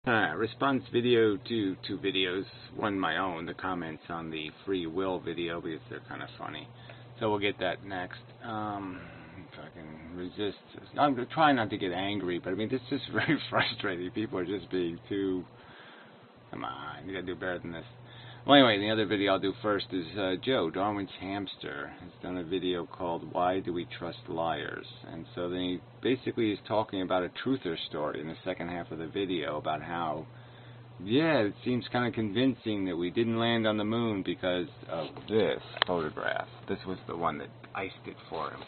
Response video to two videos. One my own, the comments on the free will video, because they're kind of funny. So we'll get that next. If I can resist. I'm going to try not to get angry, but I mean, this is just very frustrating. People are just being too... Come on, you got to do better than this. Well, anyway, the other video I'll do first is Joe, Darwin's hamster, has done a video called Why Do We Trust Liars? And so then he basically is talking about a truther story in the second half of the video about how, yeah, it seems kind of convincing that we didn't land on the moon because of this photograph. This was the one that iced it for him.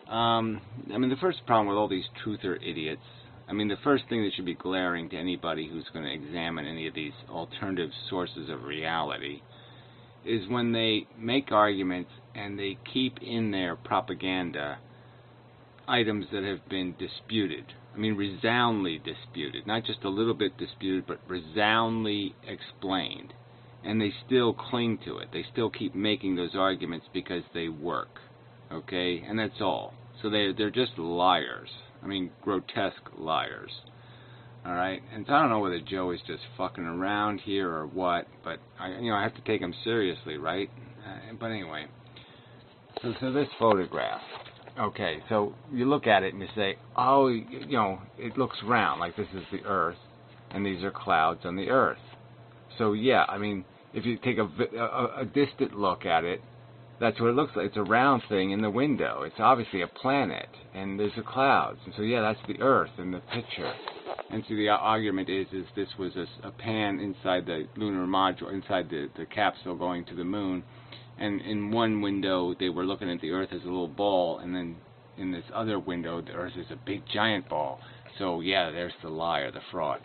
I mean, the first problem with all these truther idiots, I mean, the first thing that should be glaring to anybody who's going to examine any of these alternative sources of reality is when they make arguments and they keep in their propaganda items that have been disputed. I mean, resoundingly disputed. Not just a little bit disputed, but resoundingly explained. And they still cling to it. They still keep making those arguments because they work. Okay? And that's all. So they're just liars. I mean, grotesque liars. Alright? And so I don't know whether Joe is just fucking around here or what, but I have to take him seriously, right? But anyway. So this photograph. Okay, so you look at it and you say, oh, it looks round, like this is the Earth, and these are clouds on the Earth. So yeah, I mean, if you take a distant look at it, that's what it looks like. It's a round thing in the window. It's obviously a planet, and there's the clouds. And so, yeah, that's the Earth in the picture. And so the argument is this was a pan inside the lunar module, inside the capsule going to the moon. And in one window, they were looking at the Earth as a little ball, and then in this other window, the Earth is a big, giant ball. So, yeah, there's the liar, the fraud.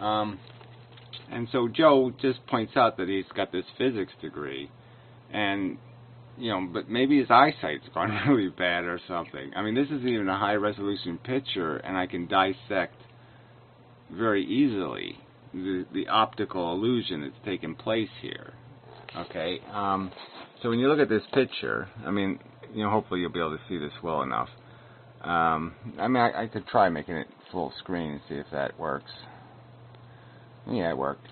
And so Joe just points out that he's got this physics degree, and but maybe his eyesight's gone really bad or something. I mean, this isn't even a high-resolution picture, and I can dissect very easily the optical illusion that's taken place here. Okay? So when you look at this picture, I mean, hopefully you'll be able to see this well enough. I mean, I could try making it full screen and see if that works. Yeah, it worked.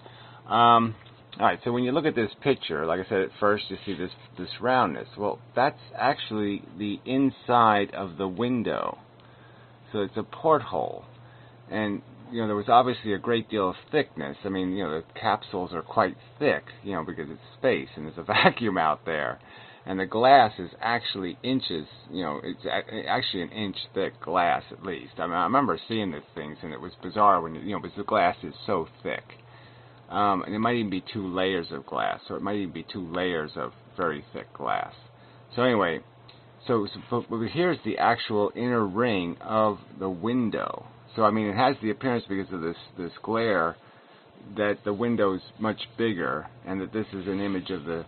Alright, so when you look at this picture, like I said at first, you see this roundness. Well, that's actually the inside of the window. So it's a porthole. And, there was obviously a great deal of thickness. I mean, the capsules are quite thick, because it's space and there's a vacuum out there. And the glass is actually inches, it's actually an inch thick glass at least. I mean, I remember seeing these things and it was bizarre when, because the glass is so thick. And it might even be 2 layers of glass, or it might even be 2 layers of very thick glass. So anyway, so here's the actual inner ring of the window. So I mean, it has the appearance because of this glare that the window's much bigger, and that this is an image of the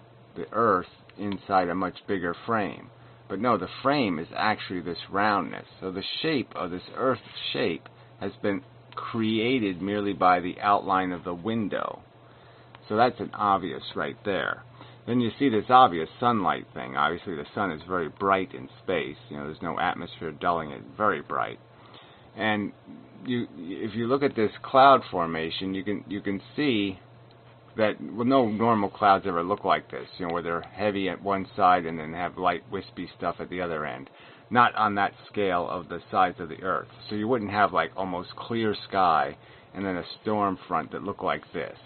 Earth inside a much bigger frame. But no, the frame is actually this roundness. So the shape of this Earth shape has been created merely by the outline of the window. So that's an obvious right there. Then you see this obvious sunlight thing. Obviously the sun is very bright in space. There's no atmosphere dulling it. Very bright. And if you look at this cloud formation, you can see that no normal clouds ever look like this. Where they're heavy at one side and then have light wispy stuff at the other end. Not on that scale of the size of the Earth. So you wouldn't have like almost clear sky and then a storm front that looked like this.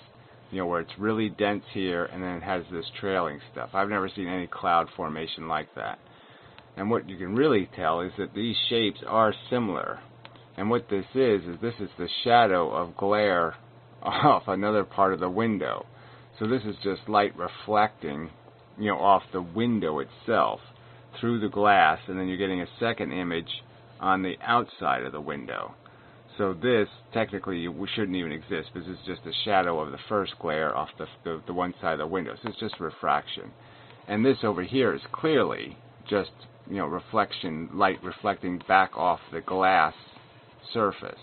Where it's really dense here and then it has this trailing stuff. I've never seen any cloud formation like that. And what you can really tell is that these shapes are similar. And what this is the shadow of glare off another part of the window. So this is just light reflecting, off the window itself through the glass, and then you're getting a second image on the outside of the window. So this, technically, shouldn't even exist, because it's just a shadow of the first glare off the one side of the window. So it's just refraction. And this over here is clearly just, reflection, light reflecting back off the glass surface.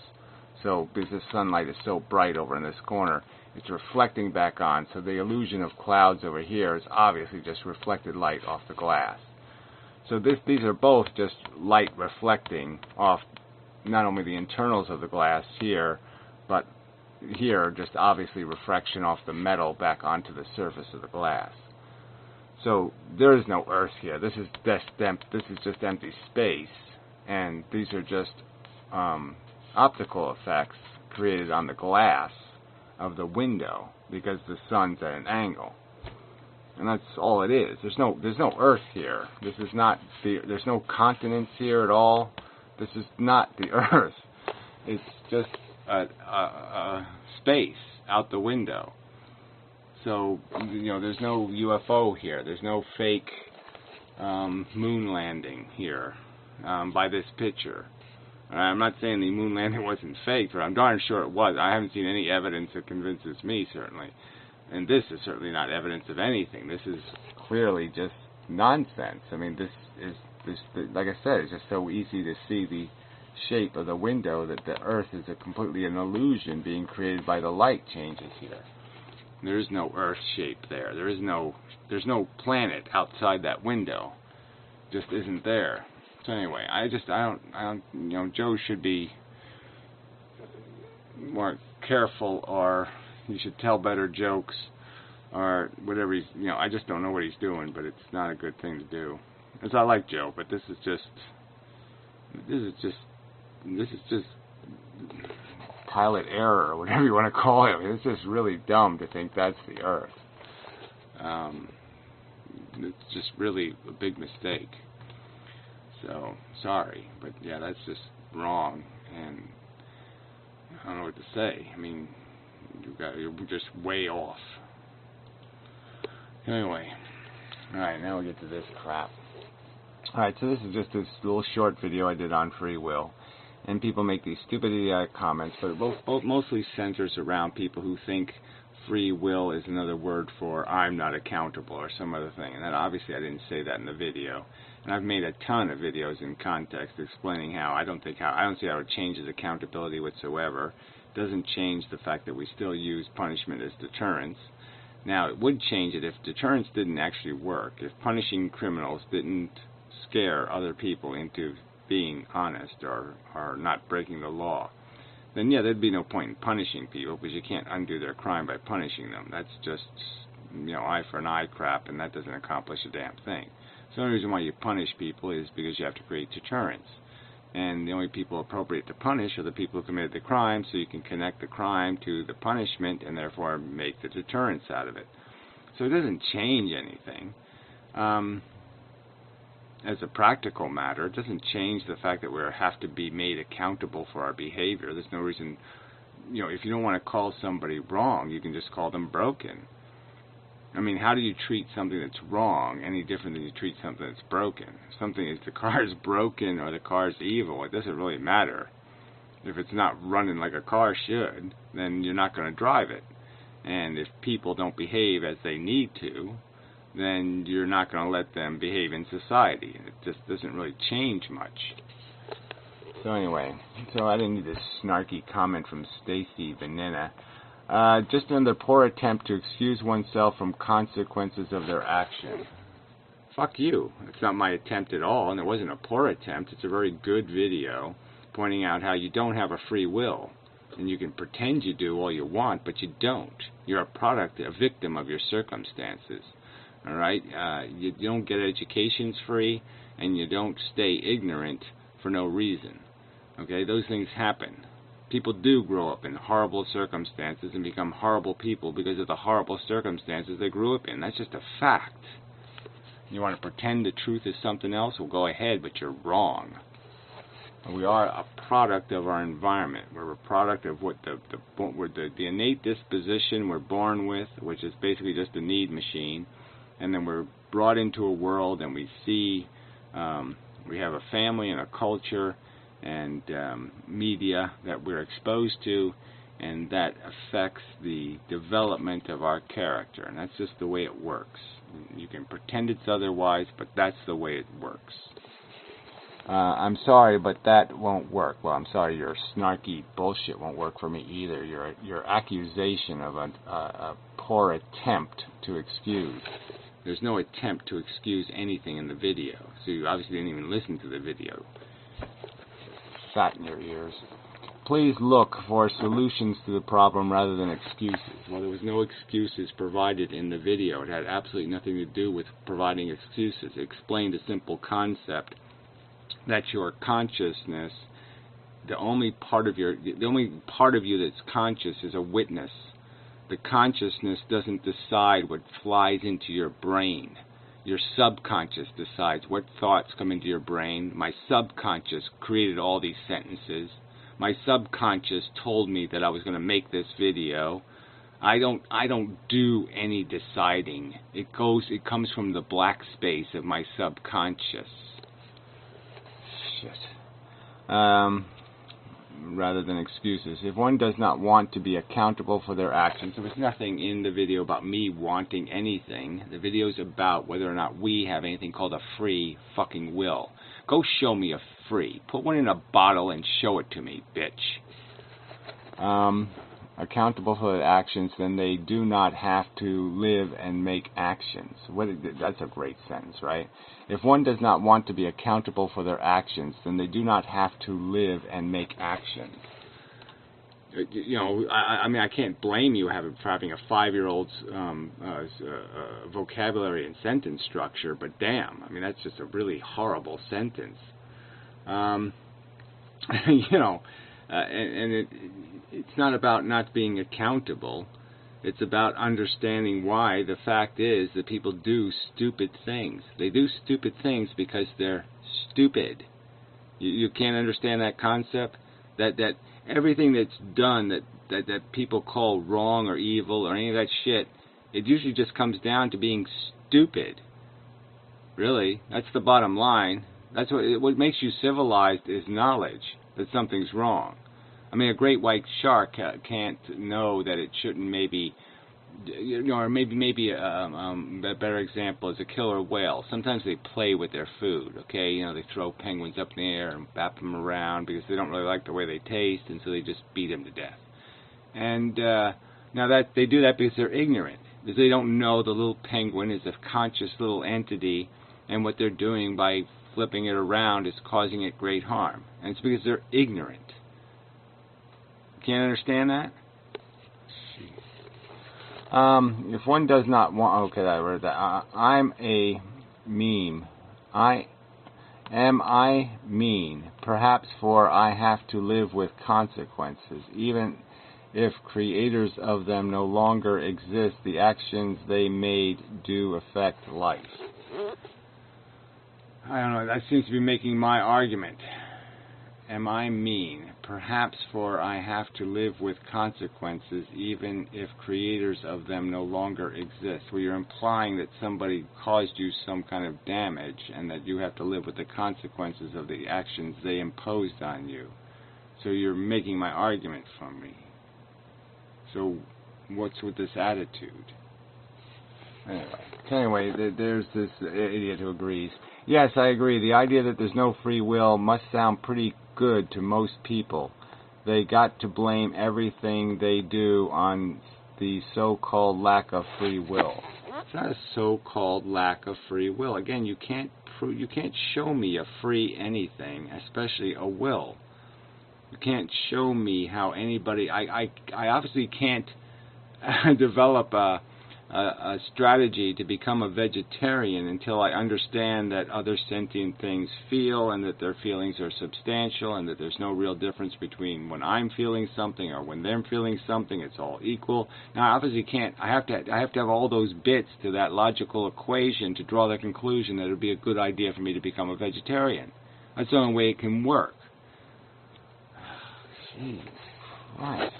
So, because the sunlight is so bright over in this corner, it's reflecting back on. So the illusion of clouds over here is obviously just reflected light off the glass. So these are both just light reflecting off not only the internals of the glass here, but here just obviously refraction off the metal back onto the surface of the glass. So there is no Earth here. This is just empty space, and these are just optical effects created on the glass of the window because the sun's at an angle, and that's all it is. There's no Earth here. This is not there's no continents here at all. This is not the Earth. It's just a space out the window. So, there's no UFO here. There's no fake moon landing here by this picture. I'm not saying the moon landing wasn't fake, but I'm darn sure it was. I haven't seen any evidence that convinces me, certainly. And this is certainly not evidence of anything. This is clearly just nonsense. I mean, this like I said, it's just so easy to see the shape of the window that the Earth is completely an illusion being created by the light changes here. There is no Earth shape there. There's no planet outside that window. Just isn't there. So anyway, I don't, Joe should be more careful, or he should tell better jokes, or whatever he's, I just don't know what he's doing, but it's not a good thing to do. Because I like Joe, but this is just pilot error, or whatever you want to call it. It's just really dumb to think that's the Earth. It's just really a big mistake. So, sorry, but yeah, that's just wrong, and I don't know what to say. I mean, you're just way off. Anyway, alright, now we'll get to this crap. Alright, so this is just this little short video I did on free will. And people make these stupid, idiotic comments, but it mostly centers around people who think free will is another word for I'm not accountable or some other thing. And that, obviously, I didn't say that in the video. And I've made a ton of videos in context explaining how I don't see how it changes accountability whatsoever. It doesn't change the fact that we still use punishment as deterrence. Now, it would change it if deterrence didn't actually work. If punishing criminals didn't scare other people into being honest or not breaking the law, then yeah, there'd be no point in punishing people, because you can't undo their crime by punishing them. That's just, eye for an eye crap, and that doesn't accomplish a damn thing. So the only reason why you punish people is because you have to create deterrence. And the only people appropriate to punish are the people who committed the crime, so you can connect the crime to the punishment and therefore make the deterrence out of it. So it doesn't change anything. As a practical matter, it doesn't change the fact that we have to be made accountable for our behavior. There's no reason, if you don't want to call somebody wrong, you can just call them broken. I mean, how do you treat something that's wrong any different than you treat something that's broken? If the car is broken or the car is evil, it doesn't really matter. If it's not running like a car should, then you're not going to drive it. And if people don't behave as they need to, then you're not going to let them behave in society. It just doesn't really change much. So anyway, I didn't need this snarky comment from Stacy Vanilla. Just another poor attempt to excuse oneself from consequences of their action. Fuck you. It's not my attempt at all, and it wasn't a poor attempt. It's a very good video pointing out how you don't have a free will. And you can pretend you do all you want, but you don't. You're a victim of your circumstances. Alright? You don't get educations free, and you don't stay ignorant for no reason. Okay? Those things happen. People do grow up in horrible circumstances and become horrible people because of the horrible circumstances they grew up in. That's just a fact. You want to pretend the truth is something else? Well, go ahead, but you're wrong. We are a product of our environment. We're a product of what the innate disposition we're born with, which is basically just a need machine. And then we're brought into a world, and we see, we have a family and a culture and media that we're exposed to, and that affects the development of our character. And that's just the way it works. You can pretend it's otherwise, but that's the way it works. I'm sorry, but that won't work. Well, I'm sorry, your snarky bullshit won't work for me either. Your accusation of a poor attempt to excuse. There's no attempt to excuse anything in the video, so you obviously didn't even listen to the video. Fat in your ears. please look for solutions to the problem rather than excuses. Well, there was no excuses provided in the video. It had absolutely nothing to do with providing excuses. It explained a simple concept that your consciousness, the only part of you that's conscious is a witness. The consciousness doesn't decide what flies into your brain. Your subconscious decides what thoughts come into your brain. My subconscious created all these sentences. My subconscious told me that I was going to make this video. I don't do any deciding. It comes from the black space of my subconscious. Shit. Rather than excuses. If one does not want to be accountable for their actions, there was nothing in the video about me wanting anything. The video is about whether or not we have anything called a free fucking will. Go show me a free. Put one in a bottle and show it to me, bitch. Accountable for their actions, then they do not have to live and make actions. That's a great sentence, right? If one does not want to be accountable for their actions, then they do not have to live and make actions. You know, I mean, I can't blame you for having a 5-year-old's vocabulary and sentence structure, but damn, I mean, that's just a really horrible sentence. You know, and it's not about not being accountable. It's about understanding why the fact is that people do stupid things. They do stupid things because they're stupid. You can't understand that concept? That everything that's done that people call wrong or evil or any of that shit, it usually just comes down to being stupid. Really, that's the bottom line. That's what makes you civilized is knowledge that something's wrong. I mean, a great white shark can't know that it shouldn't maybe, you know, or maybe a better example is a killer whale. Sometimes they play with their food, okay? You know, they throw penguins up in the air and bap them around because they don't really like the way they taste, and so they just beat them to death. And now that they do that because they're ignorant, because they don't know the little penguin is a conscious little entity, and what they're doing by flipping it around is causing it great harm. And it's because they're ignorant. Can't understand that? If one does not want... Okay, I read that. I'm a meme. Am I mean? Perhaps for I have to live with consequences. Even if creators of them no longer exist, the actions they made do affect life. I don't know. That seems to be making my argument. Am I mean? Perhaps for I have to live with consequences even if creators of them no longer exist. Well, you're implying that somebody caused you some kind of damage and that you have to live with the consequences of the actions they imposed on you. So you're making my argument from me. So what's with this attitude? Anyway, there's this idiot who agrees. Yes, I agree. The idea that there's no free will must sound pretty good to most people. They got to blame everything they do on the so-called lack of free will. It's not a so-called lack of free will. Again, you can't show me a free anything, especially a will. You can't show me how anybody... I obviously can't develop a strategy to become a vegetarian until I understand that other sentient things feel and that their feelings are substantial and that there's no real difference between when I'm feeling something or when they're feeling something. It's all equal. Now, I obviously can't. I have to have all those bits to that logical equation to draw the conclusion that it would be a good idea for me to become a vegetarian. That's the only way it can work. Jeez Christ.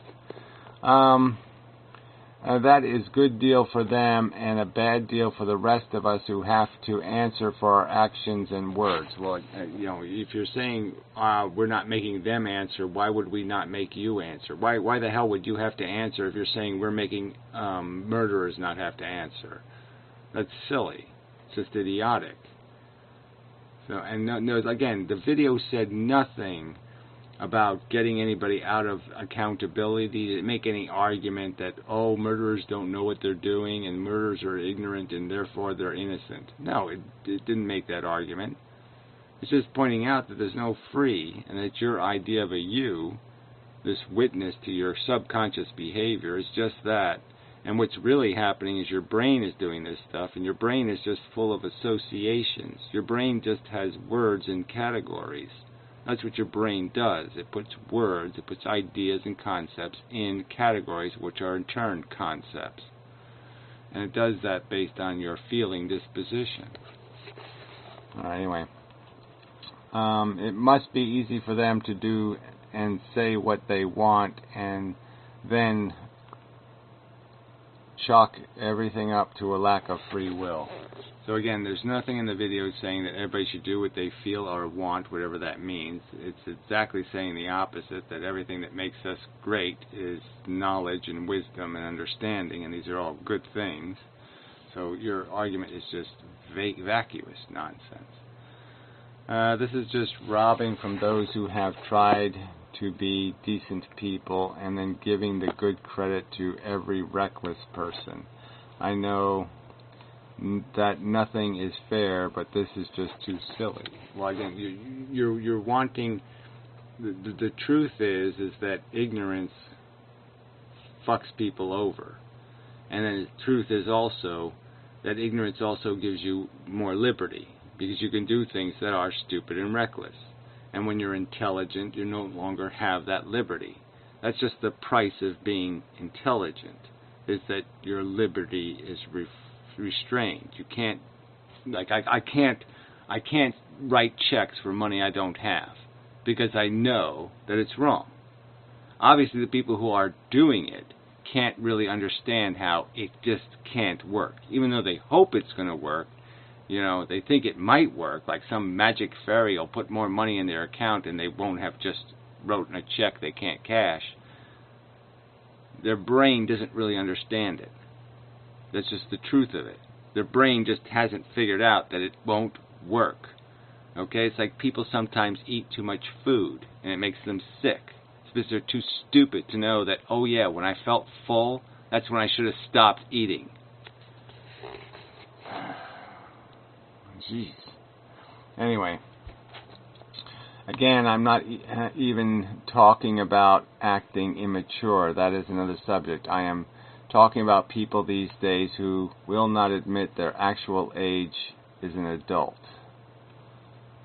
That is good deal for them and a bad deal for the rest of us who have to answer for our actions and words. Well, you know, if you're saying we're not making them answer, why would we not make you answer? Why the hell would you have to answer if you're saying we're making murderers not have to answer? That's silly. It's just idiotic. So, and no, again, the video said nothing about getting anybody out of accountability, to make any argument that, oh, murderers don't know what they're doing and murderers are ignorant and therefore they're innocent. No, it didn't make that argument. It's just pointing out that there's no free and that your idea of a you this witness to your subconscious behavior is just that. And what's really happening is your brain is doing this stuff, and your brain is just full of associations. Your brain just has words and categories. That's what your brain does. It puts words, it puts ideas and concepts in categories, which are in turn concepts. And it does that based on your feeling disposition. Anyway. It must be easy for them to do and say what they want and then chalk everything up to a lack of free will. So again, there's nothing in the video saying that everybody should do what they feel or want, whatever that means. It's exactly saying the opposite, that everything that makes us great is knowledge and wisdom and understanding, and these are all good things. So your argument is just vacuous nonsense. This is just robbing from those who have tried to be decent people and then giving the good credit to every reckless person. I know that nothing is fair, but this is just too silly. Well, again, you're wanting. The truth is that ignorance fucks people over, and then the truth is also that ignorance also gives you more liberty, because you can do things that are stupid and reckless. And when you're intelligent, you no longer have that liberty. That's just the price of being intelligent, is that your liberty is restrained. You can't, like, I can't write checks for money I don't have, because I know that it's wrong. Obviously, the people who are doing it can't really understand how it just can't work. Even though they hope it's going to work, you know, they think it might work, like some magic fairy will put more money in their account and they won't have just written a check they can't cash. Their brain doesn't really understand it. That's just the truth of it. Their brain just hasn't figured out that it won't work. Okay, it's like people sometimes eat too much food and it makes them sick. It's because they're too stupid to know that, oh yeah, when I felt full, that's when I should have stopped eating. Jeez. Anyway, again, I'm not even talking about acting immature. That is another subject. I am talking about people these days who will not admit their actual age is an adult.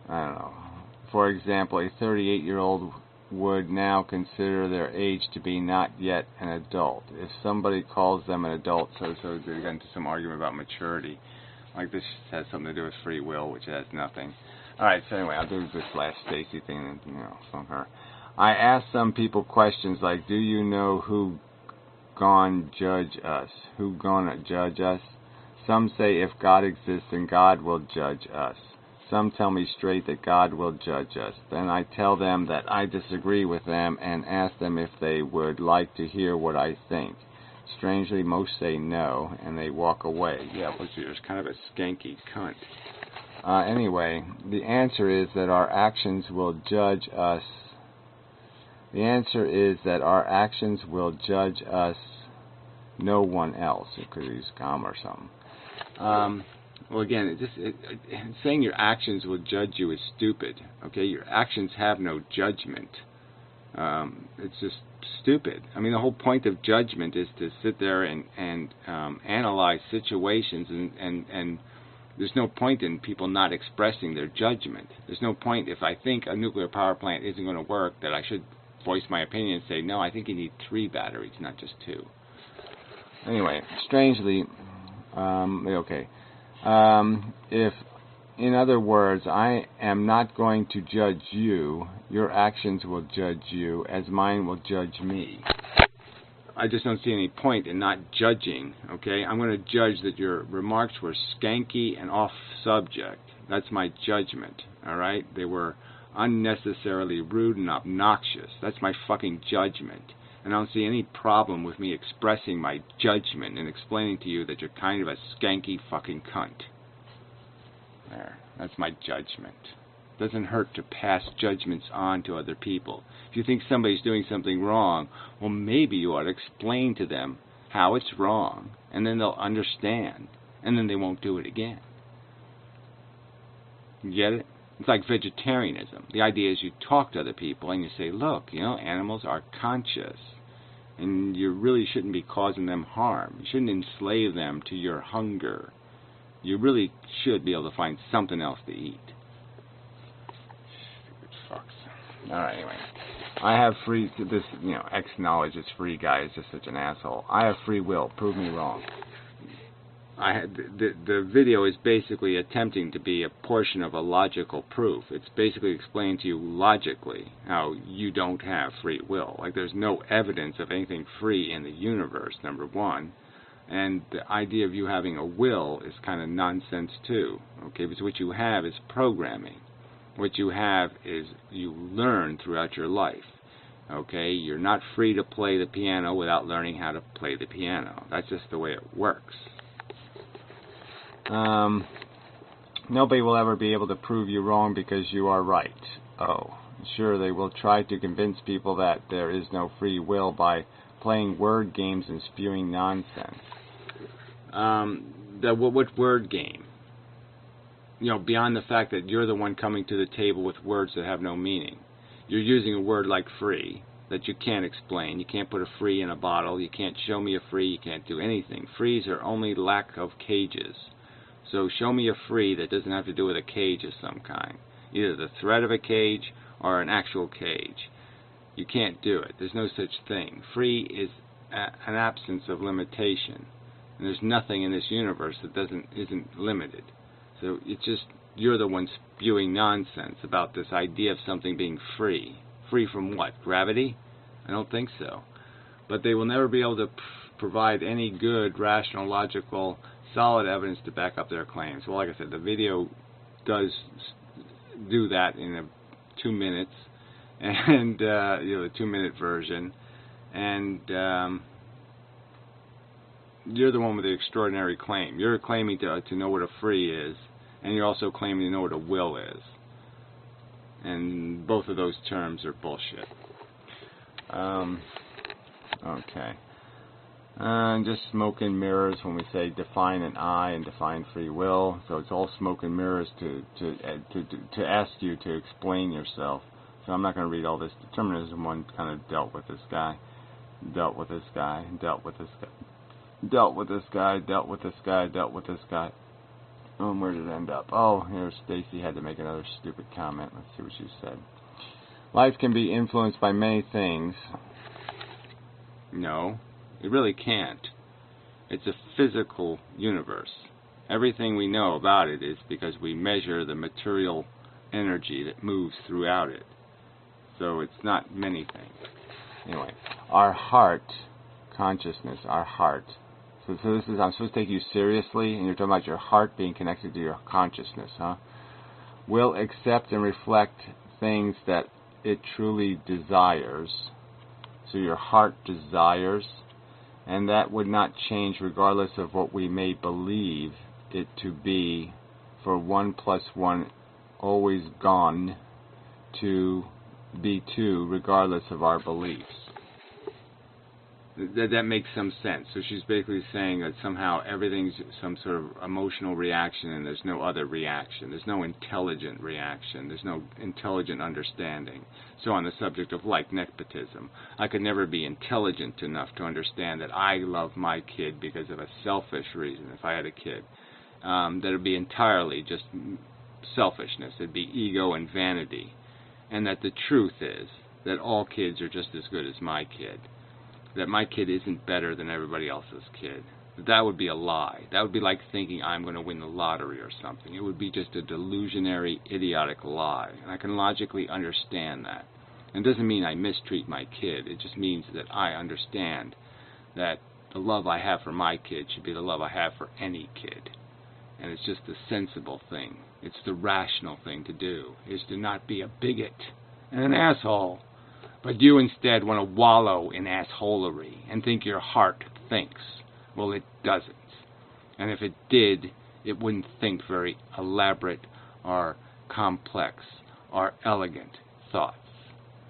I don't know. For example, a 38-year-old would now consider their age to be not yet an adult. If somebody calls them an adult, so they get into some argument about maturity. Like this has something to do with free will, which has nothing. Alright, so anyway, I'll do this last Stacy thing, from her. I asked some people questions like, do you know who gonna judge us? Who gonna judge us? Some say if God exists, then God will judge us. Some tell me straight that God will judge us. Then I tell them that I disagree with them and ask them if they would like to hear what I think. Strangely, most say no, and they walk away. Yeah, but you're kind of a skanky cunt. Anyway, the answer is that our actions will judge us. The answer is that our actions will judge us, no one else. It could use comma or something. Well, again, saying your actions will judge you is stupid. Okay, your actions have no judgment. It's just stupid. I mean, the whole point of judgment is to sit there and analyze situations, and there's no point in people not expressing their judgment. There's no point if I think a nuclear power plant isn't going to work that I should voice my opinion and say, no, I think you need 3 batteries, not just 2. Anyway, strangely, okay. If, in other words, I am not going to judge you, your actions will judge you, as mine will judge me. I just don't see any point in not judging, okay? I'm going to judge that your remarks were skanky and off subject. That's my judgment, all right? They were unnecessarily rude and obnoxious. That's my fucking judgment. And I don't see any problem with me expressing my judgment and explaining to you that you're kind of a skanky fucking cunt. There. That's my judgment. It doesn't hurt to pass judgments on to other people. If you think somebody's doing something wrong, well, maybe you ought to explain to them how it's wrong, and then they'll understand, and then they won't do it again. You get it? It's like vegetarianism. The idea is you talk to other people and you say, look, animals are conscious, and you really shouldn't be causing them harm. You shouldn't enslave them to your hunger. You really should be able to find something else to eat. Stupid fucks. Alright, anyway. I have free, this, X-Knowledge is free guy is just such an asshole. I have free will. Prove me wrong. The video is basically attempting to be a portion of a logical proof. It's basically explaining to you logically how you don't have free will. Like, there's no evidence of anything free in the universe, number one. And the idea of you having a will is kind of nonsense too. Okay, because what you have is programming. What you have is you learn throughout your life. Okay, you're not free to play the piano without learning how to play the piano. That's just the way it works. Nobody will ever be able to prove you wrong because you are right. Oh, sure, they will try to convince people that there is no free will by playing word games and spewing nonsense. What word game? Beyond the fact that you're the one coming to the table with words that have no meaning. You're using a word like free that you can't explain. You can't put a free in a bottle. You can't show me a free. You can't do anything. Frees are only lack of cages. So show me a free that doesn't have to do with a cage of some kind. Either the threat of a cage or an actual cage. You can't do it. There's no such thing. Free is an absence of limitation. And there's nothing in this universe that isn't limited. So it's just, you're the one spewing nonsense about this idea of something being free. Free from what? Gravity? I don't think so. But they will never be able to provide any good, rational, logical, solid evidence to back up their claims. Well, like I said, the video does do that in 2 minutes, and the 2-minute version, and you're the one with the extraordinary claim. You're claiming to know what a free is, and you're also claiming to know what a will is. And both of those terms are bullshit. Okay. Just smoke and mirrors when we say define an I and define free will. So it's all smoke and mirrors to ask you to explain yourself. So I'm not going to read all this. Determinism one kind of dealt with this guy, dealt with this guy, dealt with this guy, dealt with this guy, dealt with this guy, dealt with this guy. Where did it end up? Oh, here Stacy had to make another stupid comment. Let's see what she said. Life can be influenced by many things. No. It really can't. It's a physical universe. Everything we know about it is because we measure the material energy that moves throughout it. So it's not many things. Anyway, our heart, consciousness, our heart. So this is, I'm supposed to take you seriously, and you're talking about your heart being connected to your consciousness, huh? Will accept and reflect things that it truly desires. So your heart desires. And that would not change regardless of what we may believe it to be, for 1 + 1 always gone to be 2 regardless of our beliefs. That makes some sense. So she's basically saying that somehow everything's some sort of emotional reaction and there's no other reaction. There's no intelligent reaction. There's no intelligent understanding. So on the subject of like nepotism, I could never be intelligent enough to understand that I love my kid because of a selfish reason if I had a kid. That it would be entirely just selfishness. It would be ego and vanity. And that the truth is that all kids are just as good as my kid. That my kid isn't better than everybody else's kid. That would be a lie. That would be like thinking I'm going to win the lottery or something. It would be just a delusionary, idiotic lie. And I can logically understand that. And it doesn't mean I mistreat my kid. It just means that I understand that the love I have for my kid should be the love I have for any kid. And it's just the sensible thing. It's the rational thing to do, is to not be a bigot and an asshole. But you instead want to wallow in assholery and think your heart thinks. Well, it doesn't. And if it did, it wouldn't think very elaborate or complex or elegant thoughts.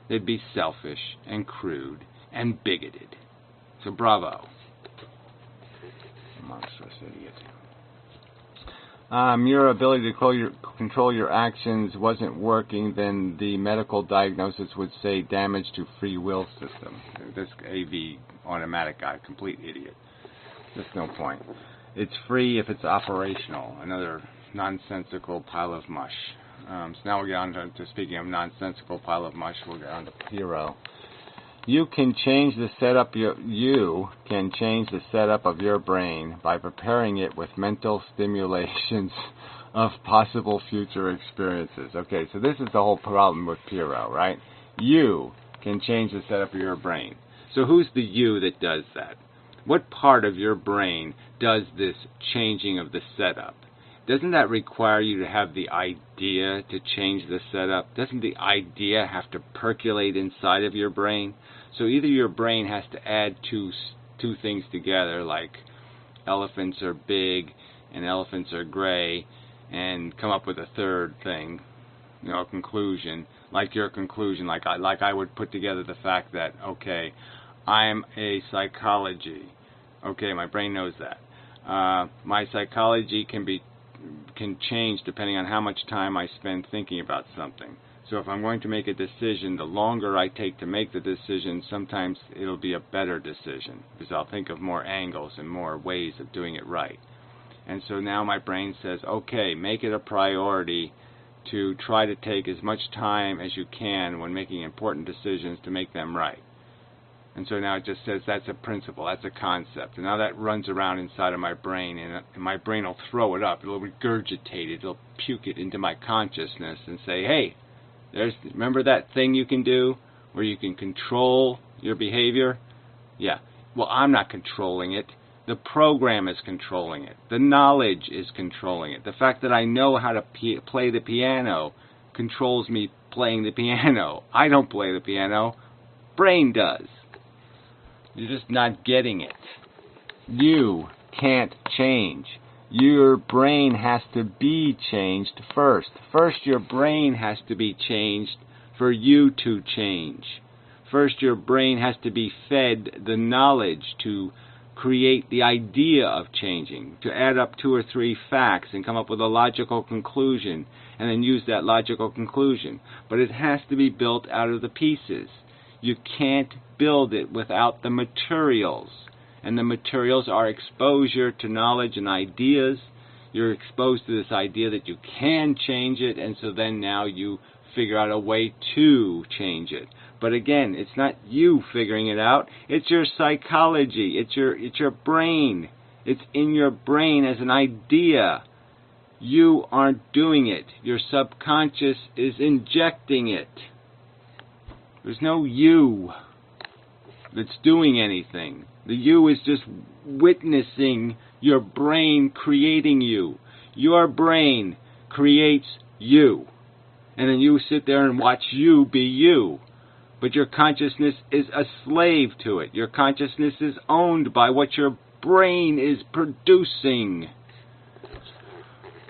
They'd be selfish and crude and bigoted. So bravo. Monstrous idiot. your ability to control your actions wasn't working, then the medical diagnosis would say damage to free will system. This AV automatic guy, complete idiot. There's no point. It's free if it's operational. Another nonsensical pile of mush. So now we'll get on to speaking of nonsensical pile of mush, we'll get on to Piero. You can change the setup of your brain by preparing it with mental stimulations of possible future experiences. Okay, so this is the whole problem with Piero, right? You can change the setup of your brain. So who's the you that does that? What part of your brain does this changing of the setup? Doesn't that require you to have the idea to change the setup? Doesn't the idea have to percolate inside of your brain? So either your brain has to add two things together, like elephants are big and elephants are gray, and come up with a third thing, a conclusion, like your conclusion, like I would put together the fact that, okay, I'm a psychology. Okay, my brain knows that. My psychology can change depending on how much time I spend thinking about something. So if I'm going to make a decision, the longer I take to make the decision, sometimes it'll be a better decision, because I'll think of more angles and more ways of doing it right. And so now my brain says, okay, make it a priority to try to take as much time as you can when making important decisions to make them right. And so now it just says that's a principle, that's a concept. And now that runs around inside of my brain, and my brain will throw it up. It'll regurgitate it. It'll puke it into my consciousness and say, hey, remember that thing you can do where you can control your behavior? Yeah. Well, I'm not controlling it. The program is controlling it. The knowledge is controlling it. The fact that I know how to play the piano controls me playing the piano. I don't play the piano. Brain does. You're just not getting it. You can't change. Your brain has to be changed first. First, your brain has to be changed for you to change. First, your brain has to be fed the knowledge to create the idea of changing, to add up 2 or 3 facts and come up with a logical conclusion, and then use that logical conclusion. But it has to be built out of the pieces. You can't build it without the materials. And the materials are exposure to knowledge and ideas. You're exposed to this idea that you can change it, and so then now you figure out a way to change it. But again, it's not you figuring it out. It's your psychology. It's your brain. It's in your brain as an idea. You aren't doing it. Your subconscious is injecting it. There's no you that's doing anything. The you is just witnessing your brain creating you. Your brain creates you. And then you sit there and watch you be you. But your consciousness is a slave to it. Your consciousness is owned by what your brain is producing.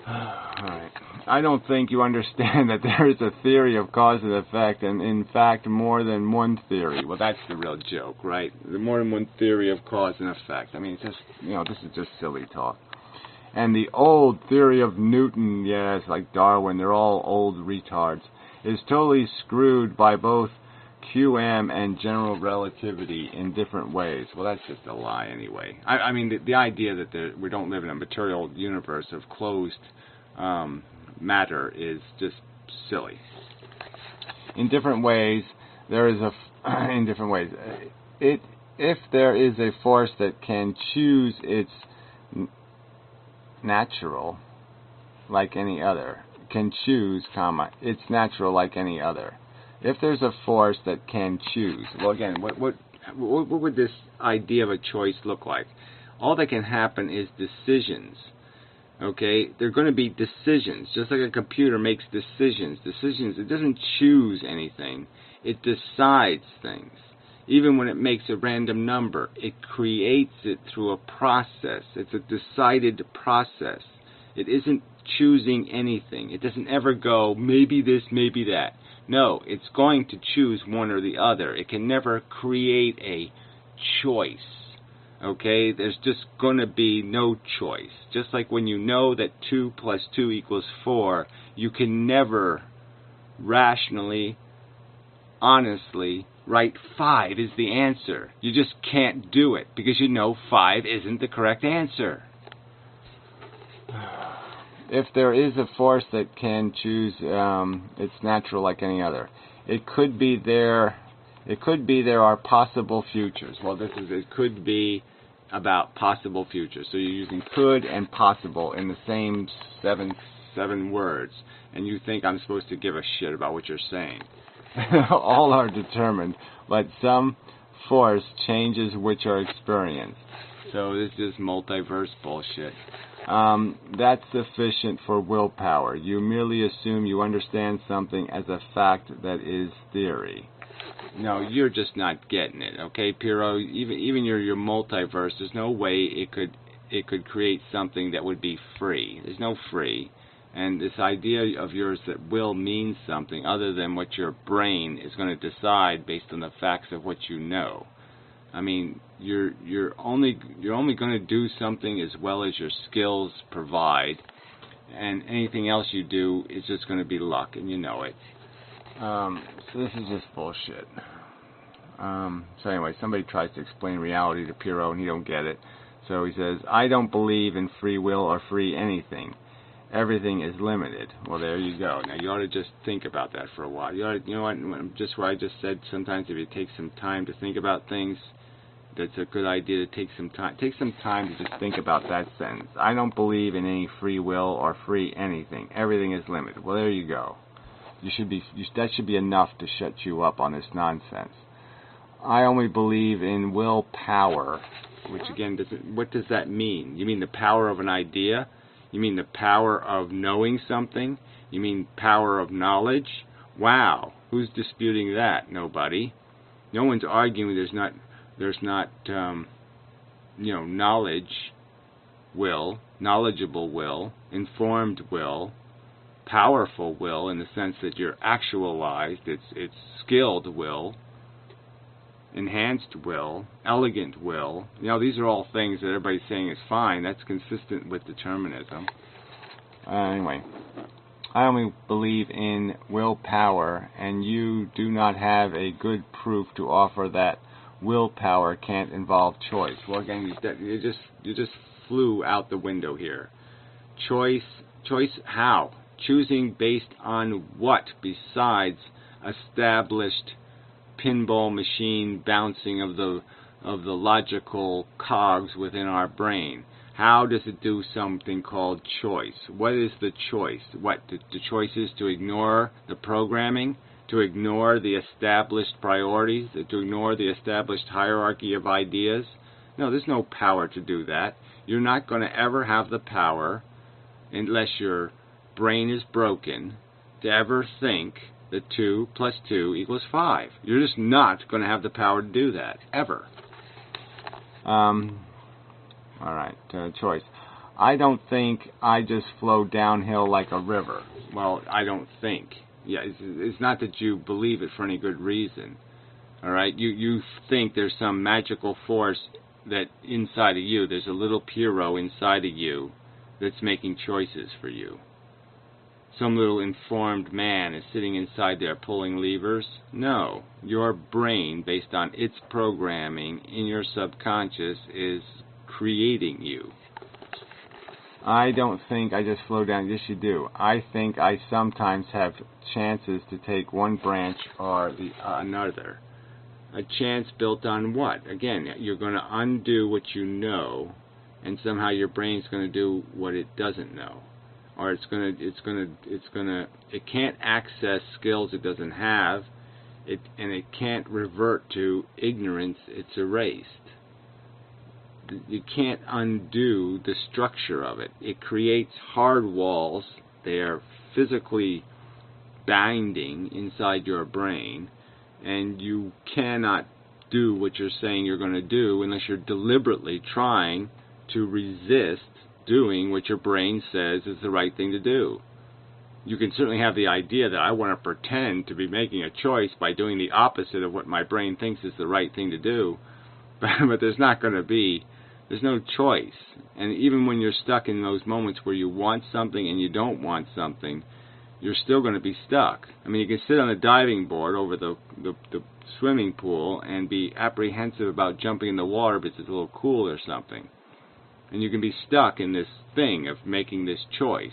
Alright. I don't think you understand that there is a theory of cause and effect, and in fact more than one theory. Well, that's the real joke, right? More than one theory of cause and effect. I mean, it's just, this is just silly talk. And the old theory of Newton, yes, like Darwin, they're all old retards, is totally screwed by both QM and general relativity in different ways. Well, that's just a lie anyway. I mean, the idea that we don't live in a material universe of closed matter is just silly. In different ways, if there is a force that can choose its natural, like any other, its natural like any other. If there's a force that can choose, well, again, what would this idea of a choice look like? All that can happen is decisions. Okay, they're going to be decisions, just like a computer makes decisions. It doesn't choose anything. It decides things. Even when it makes a random number, it creates it through a process. It's a decided process. It isn't choosing anything. It doesn't ever go, maybe this, maybe that. No, it's going to choose one or the other. It can never create a choice. Okay, there's just going to be no choice. Just like when you know that 2 plus 2 equals 4, you can never rationally, honestly, write 5 is the answer. You just can't do it because you know 5 isn't the correct answer. If there is a force that can choose, it's natural like any other. It could be there are possible futures. Well, it could be about possible futures. So you're using could and possible in the same seven words, and you think I'm supposed to give a shit about what you're saying. All are determined, but some force changes which are experienced. So this is multiverse bullshit. That's sufficient for willpower. You merely assume you understand something as a fact that is theory. No, you're just not getting it, okay, Piero? Even your multiverse, there's no way it could create something that would be free. There's no free. And this idea of yours that will means something other than what your brain is going to decide based on the facts of what you know. I mean, you're only going to do something as well as your skills provide, and anything else you do is just going to be luck, and you know it. So this is just bullshit. So anyway, somebody tries to explain reality to Piero, and he don't get it. So he says, I don't believe in free will or free anything. Everything is limited. Well, there you go. Now, you ought to just think about that for a while. You know what, just where I just said sometimes if you take some time to think about things, that's a good idea to take some time. Take some time to just think about that sentence. I don't believe in any free will or free anything. Everything is limited. Well, there you go. That should be enough to shut you up on this nonsense. I only believe in willpower, which again, what does that mean? You mean the power of an idea? You mean the power of knowing something? You mean power of knowledge? Wow, who's disputing that? Nobody. No one's arguing there's not knowledge will, knowledgeable will, informed will, powerful will in the sense that you're actualized, it's skilled will, enhanced will, elegant will. These are all things that everybody's saying is fine. That's consistent with determinism. Anyway, I only believe in willpower, and you do not have a good proof to offer that willpower can't involve choice. Well, again, you just flew out the window here. Choice how? Choosing based on what besides established pinball machine bouncing of the logical cogs within our brain? How does it do something called choice? What is the choice? What the choice is to ignore the programming, to ignore the established priorities, to ignore the established hierarchy of ideas? No, there's no power to do that. You're not going to ever have the power, unless your brain is broken, to ever think that 2 plus 2 equals 5. You're just not going to have the power to do that, ever. Alright, choice. I don't think I just flow downhill like a river. Well, I don't think. Yeah, it's not that you believe it for any good reason. Alright, you think there's some magical force that inside of you, there's a little Piero inside of you that's making choices for you. Some little informed man is sitting inside there pulling levers. No, your brain, based on its programming in your subconscious, is creating you. I don't think I just flow down. Yes, you do. I think I sometimes have chances to take one branch or the another. A chance built on what? Again, you're going to undo what you know, and somehow your brain's going to do what it doesn't know. Or it can't access skills it doesn't have, and it can't revert to ignorance it's erased. You can't undo the structure of it. It creates hard walls. They are physically binding inside your brain, and you cannot do what you're saying you're going to do unless you're deliberately trying to resist doing what your brain says is the right thing to do. You can certainly have the idea that I want to pretend to be making a choice by doing the opposite of what my brain thinks is the right thing to do, but there's not going to be. There's no choice. And even when you're stuck in those moments where you want something and you don't want something, you're still going to be stuck. I mean, you can sit on a diving board over the swimming pool and be apprehensive about jumping in the water because it's a little cool or something. And you can be stuck in this thing of making this choice.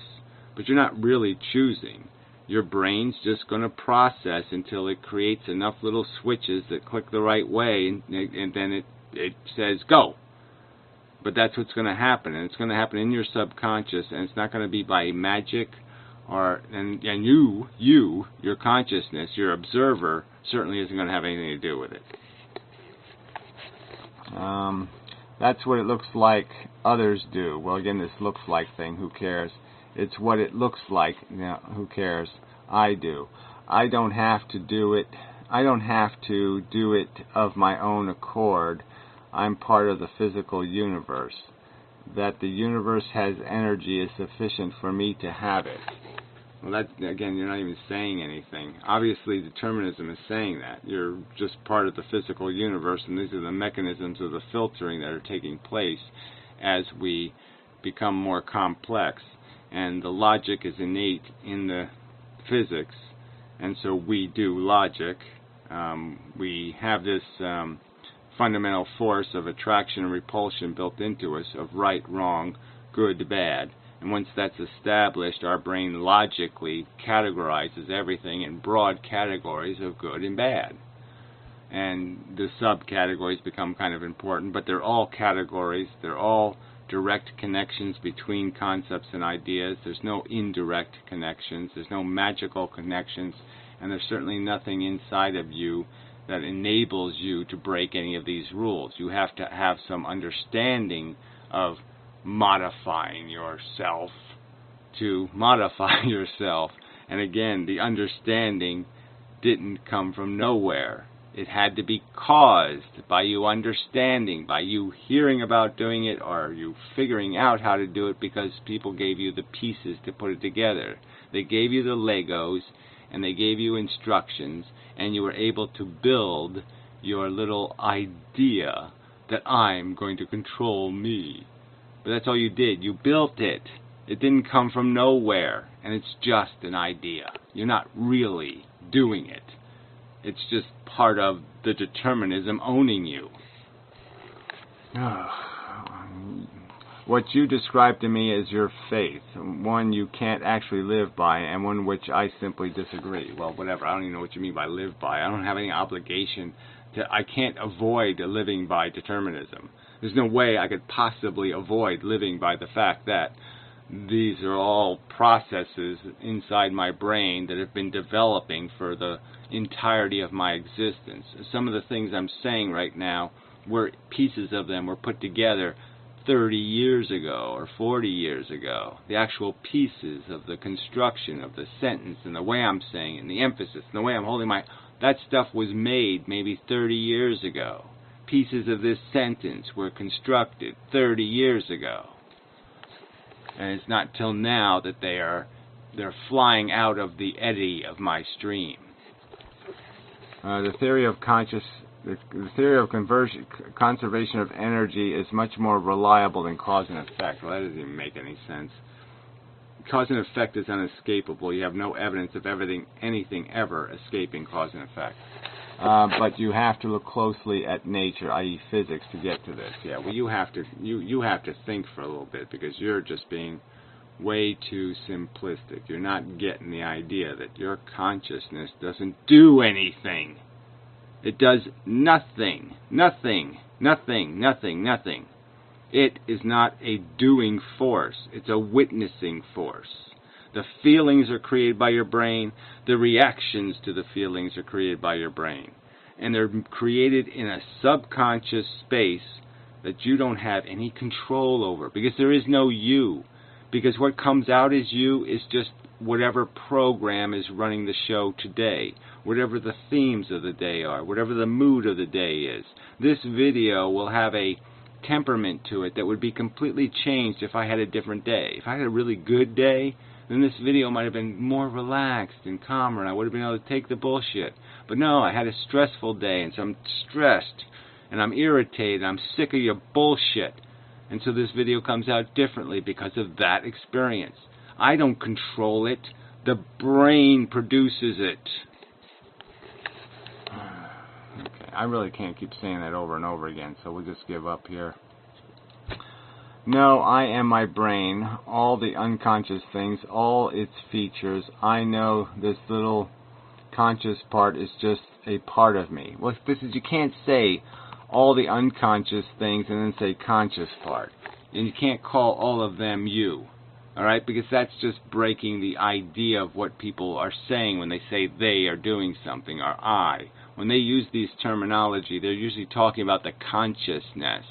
But you're not really choosing. Your brain's just going to process until it creates enough little switches that click the right way, and then it says, go. But that's what's going to happen, and it's going to happen in your subconscious, and it's not going to be by magic, and your consciousness, your observer, certainly isn't going to have anything to do with it. That's what it looks like others do. Well, again, this looks like thing, who cares? It's what it looks like, who cares? I do. I don't have to do it. I don't have to do it of my own accord. I'm part of the physical universe. That the universe has energy is sufficient for me to have it. Well, that, again, you're not even saying anything. Obviously, determinism is saying that. You're just part of the physical universe, and these are the mechanisms of the filtering that are taking place as we become more complex. And the logic is innate in the physics, and so we do logic. We have this fundamental force of attraction and repulsion built into us, of right, wrong, good, bad. And once that's established, our brain logically categorizes everything in broad categories of good and bad. And the subcategories become kind of important, but they're all categories. They're all direct connections between concepts and ideas. There's no indirect connections. There's no magical connections. And there's certainly nothing inside of you that enables you to break any of these rules. You have to have some understanding of modifying yourself to modify yourself. And again, the understanding didn't come from nowhere. It had to be caused by you understanding, by you hearing about doing it, or you figuring out how to do it because people gave you the pieces to put it together. They gave you the Legos, and they gave you instructions, and you were able to build your little idea that I'm going to control me. But that's all you did. You built it. It didn't come from nowhere, and it's just an idea. You're not really doing it. It's just part of the determinism owning you. What you describe to me is your faith, one you can't actually live by, and one which I simply disagree. Well, whatever. I don't even know what you mean by live by. I don't have any obligation to. I can't avoid living by determinism. There's no way I could possibly avoid living by the fact that these are all processes inside my brain that have been developing for the entirety of my existence. Some of the things I'm saying right now, pieces of them were put together 30 years ago or 40 years ago. The actual pieces of the construction of the sentence and the way I'm saying it and the emphasis and the way I'm holding that stuff was made maybe 30 years ago. Pieces of this sentence were constructed 30 years ago. And it's not till now that they're flying out of the eddy of my stream. The theory of conservation of energy is much more reliable than cause and effect. Well, that doesn't even make any sense. Cause and effect is unescapable. You have no evidence of anything ever escaping cause and effect. But you have to look closely at nature, i.e. physics, to get to this. Yeah, well, you have to think for a little bit, because you're just being way too simplistic. You're not getting the idea that your consciousness doesn't do anything. It does nothing. Nothing. Nothing. Nothing. Nothing. It is not a doing force. It's a witnessing force. The feelings are created by your brain. The reactions to the feelings are created by your brain. And they're created in a subconscious space that you don't have any control over, because there is no you. Because what comes out as you is just whatever program is running the show today, whatever the themes of the day are, whatever the mood of the day is. This video will have a temperament to it that would be completely changed if I had a different day. If I had a really good day, then this video might have been more relaxed and calmer, and I would have been able to take the bullshit. But no, I had a stressful day, and so I'm stressed, and I'm irritated, I'm sick of your bullshit. And so this video comes out differently because of that experience. I don't control it. The brain produces it. Okay, I really can't keep saying that over and over again, so we'll just give up here. No, I am my brain, all the unconscious things, all its features. I know this little conscious part is just a part of me. Well, this is, you can't say all the unconscious things and then say conscious part. And you can't call all of them you. Alright? Because that's just breaking the idea of what people are saying when they say they are doing something, or I. When they use these terminology, they're usually talking about the consciousness.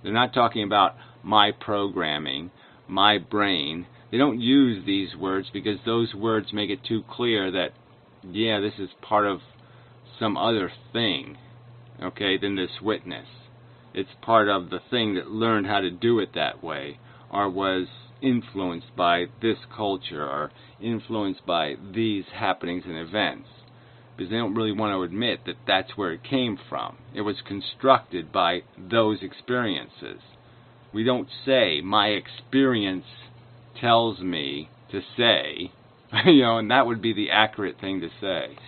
They're not talking about my programming, my brain. They don't use these words because those words make it too clear that, yeah, this is part of some other thing, okay, than this witness. It's part of the thing that learned how to do it that way, or was influenced by this culture, or influenced by these happenings and events. Because they don't really want to admit that that's where it came from. It was constructed by those experiences. We don't say, my experience tells me to say, and that would be the accurate thing to say.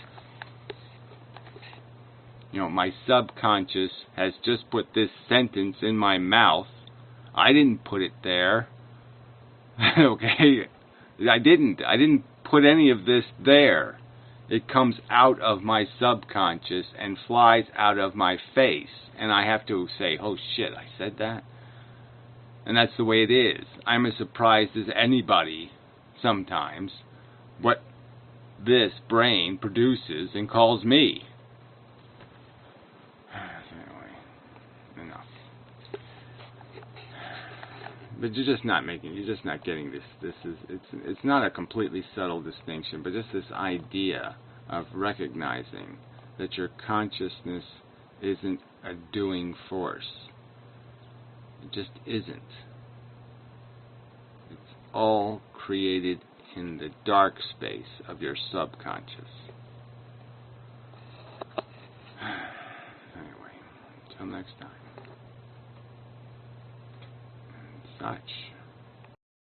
My subconscious has just put this sentence in my mouth. I didn't put it there. Okay? I didn't put any of this there. It comes out of my subconscious and flies out of my face. And I have to say, oh shit, I said that? And that's the way it is. I'm as surprised as anybody, sometimes, what this brain produces and calls me. Anyway, enough. But you're just not getting this. It's not a completely subtle distinction, but just this idea of recognizing that your consciousness isn't a doing force. It just isn't. It's all created in the dark space of your subconscious. Anyway, until next time. And such.